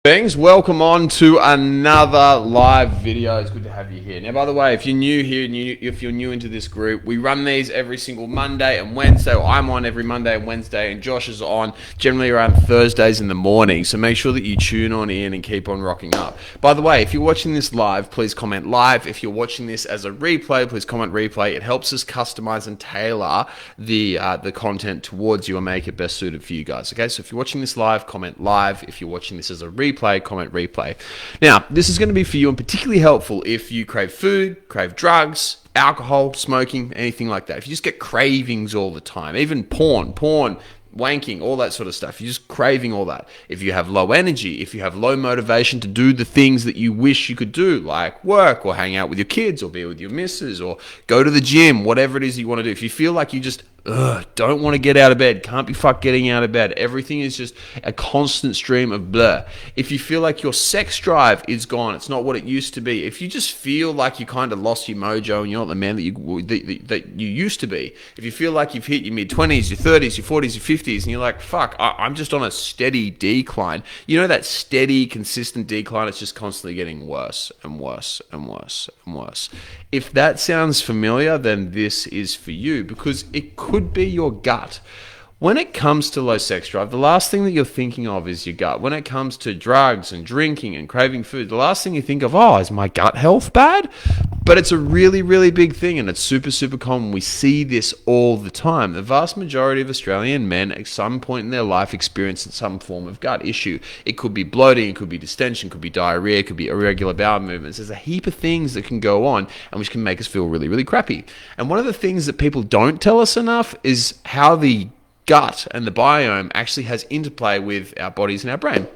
Thanks. Welcome on to another live video. It's good to have you here. Now, by the way, if you're new here, if you're new into this group, we run these every single Monday and Wednesday. I'm on every Monday and Wednesday, and Josh is on generally around Thursdays in the morning. So make sure that you tune on in and keep on rocking up. By the way, if you're watching this live, please comment live. If you're watching this as a replay, please comment replay. It helps us customize and tailor the content towards you and make it best suited for you guys. Okay, so if you're watching this live, comment live. If you're watching this as a replay, comment replay. Now, this is going to be for you and particularly helpful if you crave food, crave drugs, alcohol, smoking, anything like that. If you just get cravings all the time, even porn, wanking, all that sort of stuff. You're just craving all that. If you have low energy, if you have low motivation to do the things that you wish you could do, like work or hang out with your kids or be with your missus or go to the gym, whatever it is you want to do. If you feel like you just don't want to get out of bed, can't be fucked getting out of bed, everything is just a constant stream of blur. If you feel like your sex drive is gone, it's not what it used to be. If you just feel like you kind of lost your mojo and you're not the man that you used to be. If you feel like you've hit your mid-20s, your 30s, your 40s, your 50s, and you're like, fuck, I'm just on a steady decline. You know that steady, consistent decline, it's just constantly getting worse and worse and worse and worse. If that sounds familiar, then this is for you, because it could be your gut. When it comes to low sex drive, the last thing that you're thinking of is your gut. When it comes to drugs and drinking and craving food, the last thing you think of, is my gut health bad? But it's a really, really big thing, and it's super, super common. We see this all the time. The vast majority of Australian men at some point in their life experience some form of gut issue. It could be bloating, it could be distension, it could be diarrhea, it could be irregular bowel movements. There's a heap of things that can go on and which can make us feel really, really crappy. And one of the things that people don't tell us enough is how the gut and the biome actually has interplay with our bodies and our brain.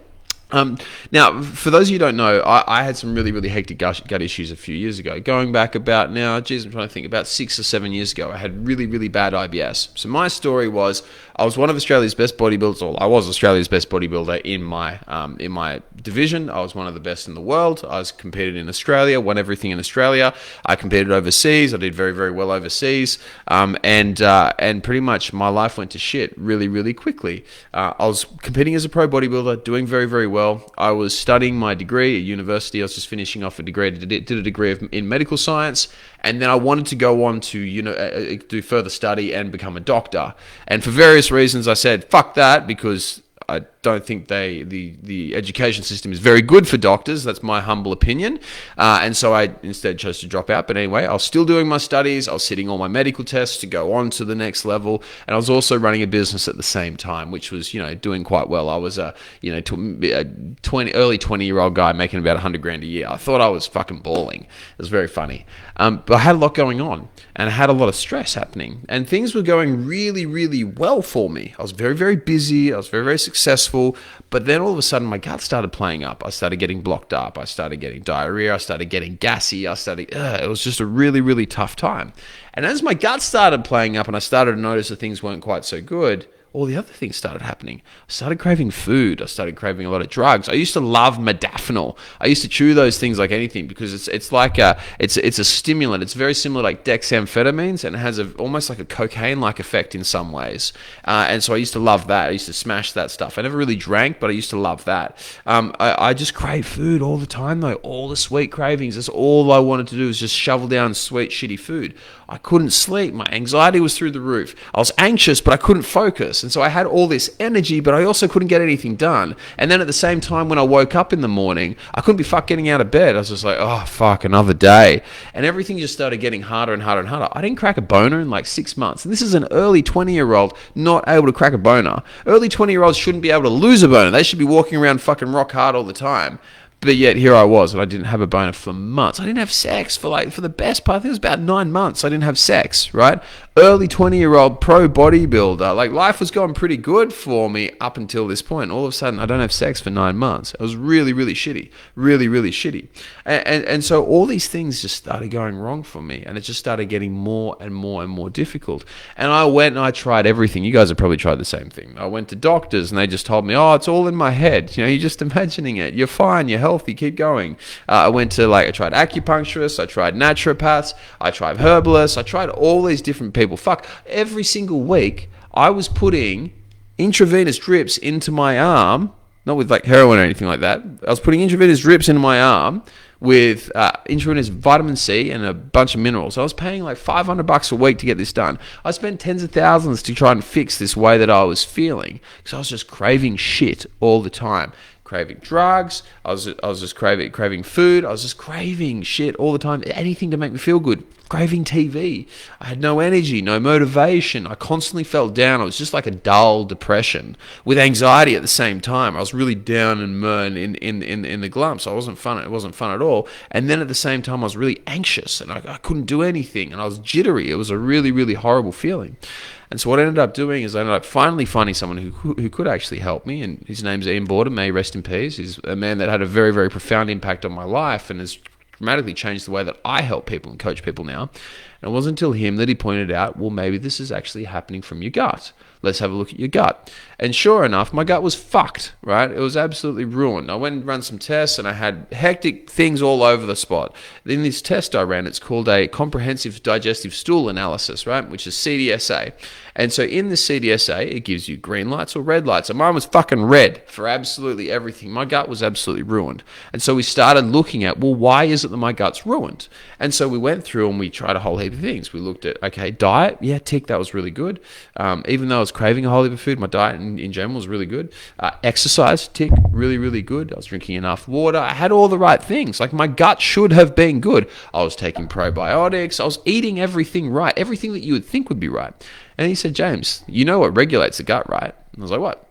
Now, for those of you who don't know, I had some really, really hectic gut issues a few years ago. Going back about now, I'm trying to think, about 6 or 7 years ago, I had really, really bad IBS. So my story was, I was one of Australia's best bodybuilders, or I was Australia's best bodybuilder in my division. I was one of the best in the world. I was competed in Australia, won everything in Australia. I competed overseas. I did very, very well overseas. And pretty much my life went to shit really, really quickly. I was competing as a pro bodybuilder, doing very, very well. I was studying my degree at university. I was just finishing off a degree. Did a degree in medical science, and then I wanted to go on to do further study and become a doctor. And for various reasons, I said fuck that, because I don't think the education system is very good for doctors. That's my humble opinion. And so I instead chose to drop out. But anyway, I was still doing my studies. I was sitting all my medical tests to go on to the next level. And I was also running a business at the same time, which was, doing quite well. I was a 20-year-old guy making about $100,000 a year. I thought I was fucking balling. It was very funny. But I had a lot going on, and I had a lot of stress happening, and things were going really, really well for me. I was very, very busy. I was very, very successful. But then all of a sudden, my gut started playing up. I started getting blocked up. I started getting diarrhea. I started getting gassy. It was just a really, really tough time. And as my gut started playing up and I started to notice that things weren't quite so good, all the other things started happening. I started craving food. I started craving a lot of drugs. I used to love modafinil. I used to chew those things like anything, because it's like it's a stimulant. It's very similar like dexamphetamines, and it has almost like a cocaine-like effect in some ways. And so I used to love that. I used to smash that stuff. I never really drank, but I used to love that. I just crave food all the time though. All the sweet cravings. That's all I wanted to do, was just shovel down sweet, shitty food. I couldn't sleep. My anxiety was through the roof. I was anxious, but I couldn't focus. And so I had all this energy, but I also couldn't get anything done. And then at the same time, when I woke up in the morning, I couldn't be fucked getting out of bed. I was just like, oh, fuck, another day. And everything just started getting harder and harder and harder. I didn't crack a boner in like 6 months. And this is an early 20-year-old not able to crack a boner. Early 20-year-olds shouldn't be able to lose a boner. They should be walking around fucking rock hard all the time. But yet here I was, and I didn't have a boner for months. I didn't have sex for the best part. I think it was about 9 months. I didn't have sex, right? Early 20-year-old pro bodybuilder. Like, life was going pretty good for me up until this point. All of a sudden, I don't have sex for 9 months. It was really, really shitty. Really, really shitty. And so all these things just started going wrong for me, and it just started getting more and more and more difficult. And I went and I tried everything. You guys have probably tried the same thing. I went to doctors, and they just told me, it's all in my head. You're just imagining it. You're fine. You're healthy. Keep going. I tried acupuncturists. I tried naturopaths. I tried herbalists. I tried all these different people. Fuck, every single week I was putting intravenous drips into my arm not with like heroin or anything like that. I was putting intravenous drips into my arm with intravenous vitamin C and a bunch of minerals. I was paying like $500 a week to get this done. I spent tens of thousands to try and fix this way that I was feeling because I was just craving shit all the time. Craving drugs, I was just craving food, I was just craving shit all the time, anything to make me feel good. Craving TV. I had no energy, no motivation. I constantly felt down. I was just like a dull depression with anxiety at the same time. I was really down and murn in the glumps. It wasn't fun at all. And then at the same time, I was really anxious and I couldn't do anything and I was jittery. It was a really, really horrible feeling. And so what I ended up doing is I ended up finally finding someone who could actually help me, and his name's Ian Border, may he rest in peace. He's a man that had a very, very profound impact on my life and has dramatically changed the way that I help people and coach people now. And it wasn't until him that he pointed out, well, maybe this is actually happening from your gut. Let's have a look at your gut. And sure enough, my gut was fucked, right? It was absolutely ruined. I went and ran some tests and I had hectic things all over the spot. In this test I ran, it's called a comprehensive digestive stool analysis, right? Which is CDSA. And so in the CDSA, it gives you green lights or red lights. And mine was fucking red for absolutely everything. My gut was absolutely ruined. And so we started looking at, well, why is it that my gut's ruined? And so we went through and we tried a whole heap of things. We looked at, okay, diet. Yeah, tick, that was really good. Even though I was craving a whole heap of food, my diet in general was really good. Exercise, tick, really, really good. I was drinking enough water. I had all the right things. Like my gut should have been good. I was taking probiotics. I was eating everything right. Everything that you would think would be right. And he said, James, you know what regulates the gut, right? And I was like, what?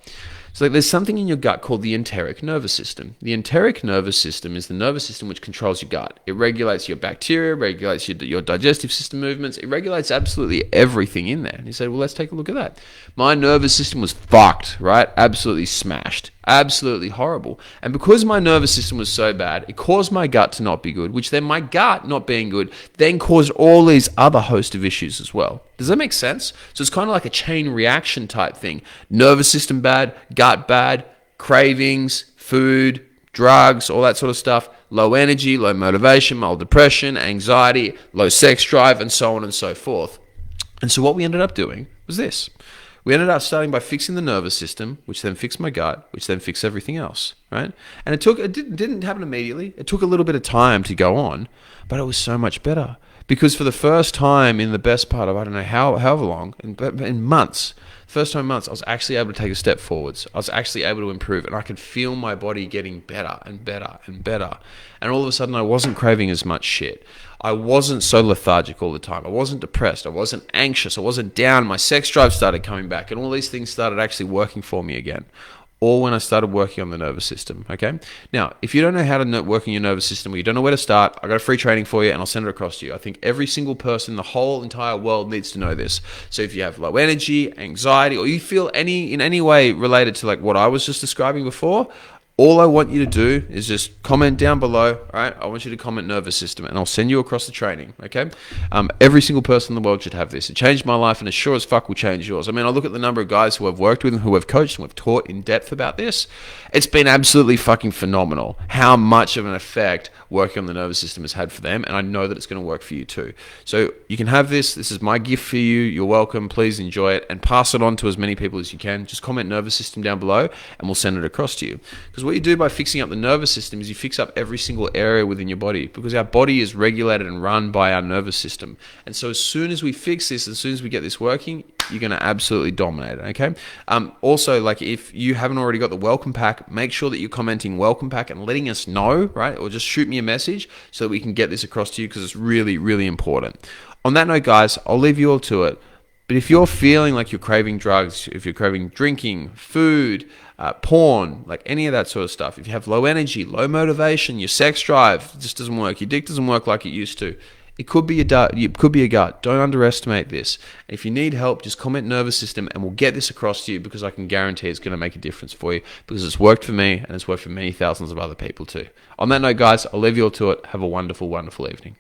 So there's something in your gut called the enteric nervous system. The enteric nervous system is the nervous system which controls your gut. It regulates your bacteria, regulates your digestive system movements. It regulates absolutely everything in there. And he said, well, let's take a look at that. My nervous system was fucked, right? Absolutely smashed. Absolutely horrible. And because my nervous system was so bad, it caused my gut to not be good, which then my gut not being good then caused all these other host of issues as well. Does that make sense? So it's kind of like a chain reaction type thing. Nervous system bad, gut bad, cravings, food, drugs, all that sort of stuff, low energy, low motivation, mild depression, anxiety, low sex drive, and so on and so forth. And so what we ended up doing was this. We ended up starting by fixing the nervous system, which then fixed my gut, which then fixed everything else, right? And it didn't happen immediately. It took a little bit of time to go on, but it was so much better. Because for the first time in the best part of, I don't know however long, in months, first time in months, I was actually able to take a step forwards. I was actually able to improve, and I could feel my body getting better and better and better. And all of a sudden, I wasn't craving as much shit. I wasn't so lethargic all the time. I wasn't depressed. I wasn't anxious. I wasn't down. My sex drive started coming back, and all these things started actually working for me again. All when I started working on the nervous system, okay? Now, if you don't know how to work on your nervous system or you don't know where to start, I got a free training for you and I'll send it across to you. I think every single person in the whole entire world needs to know this. So if you have low energy, anxiety, or you feel in any way related to like what I was just describing before, all I want you to do is just comment down below, all right? I want you to comment nervous system, and I'll send you across the training, okay? Every single person in the world should have this. It changed my life, and as sure as fuck will change yours. I mean, I look at the number of guys who I've worked with and who I've coached and who have taught in depth about this. It's been absolutely fucking phenomenal how much of an effect working on the nervous system has had for them, and I know that it's going to work for you too. So you can have this. This is my gift for you. You're welcome. Please enjoy it and pass it on to as many people as you can. Just comment nervous system down below, and we'll send it across to you. Because what you do by fixing up the nervous system is you fix up every single area within your body, because our body is regulated and run by our nervous system. And so as soon as we fix this, as soon as we get this working, you're going to absolutely dominate it, okay? Also, like if you haven't already got the welcome pack, make sure that you're commenting welcome pack and letting us know, right? Or just shoot me a message so that we can get this across to you, because it's really, really important. On that note, guys, I'll leave you all to it. But if you're feeling like you're craving drugs, if you're craving drinking, food, porn, like any of that sort of stuff, if you have low energy, low motivation, your sex drive just doesn't work, your dick doesn't work like it used to, it could be a gut. Don't underestimate this. If you need help, just comment nervous system and we'll get this across to you, because I can guarantee it's going to make a difference for you, because it's worked for me and it's worked for many thousands of other people too. On that note, guys, I'll leave you all to it. Have a wonderful, wonderful evening.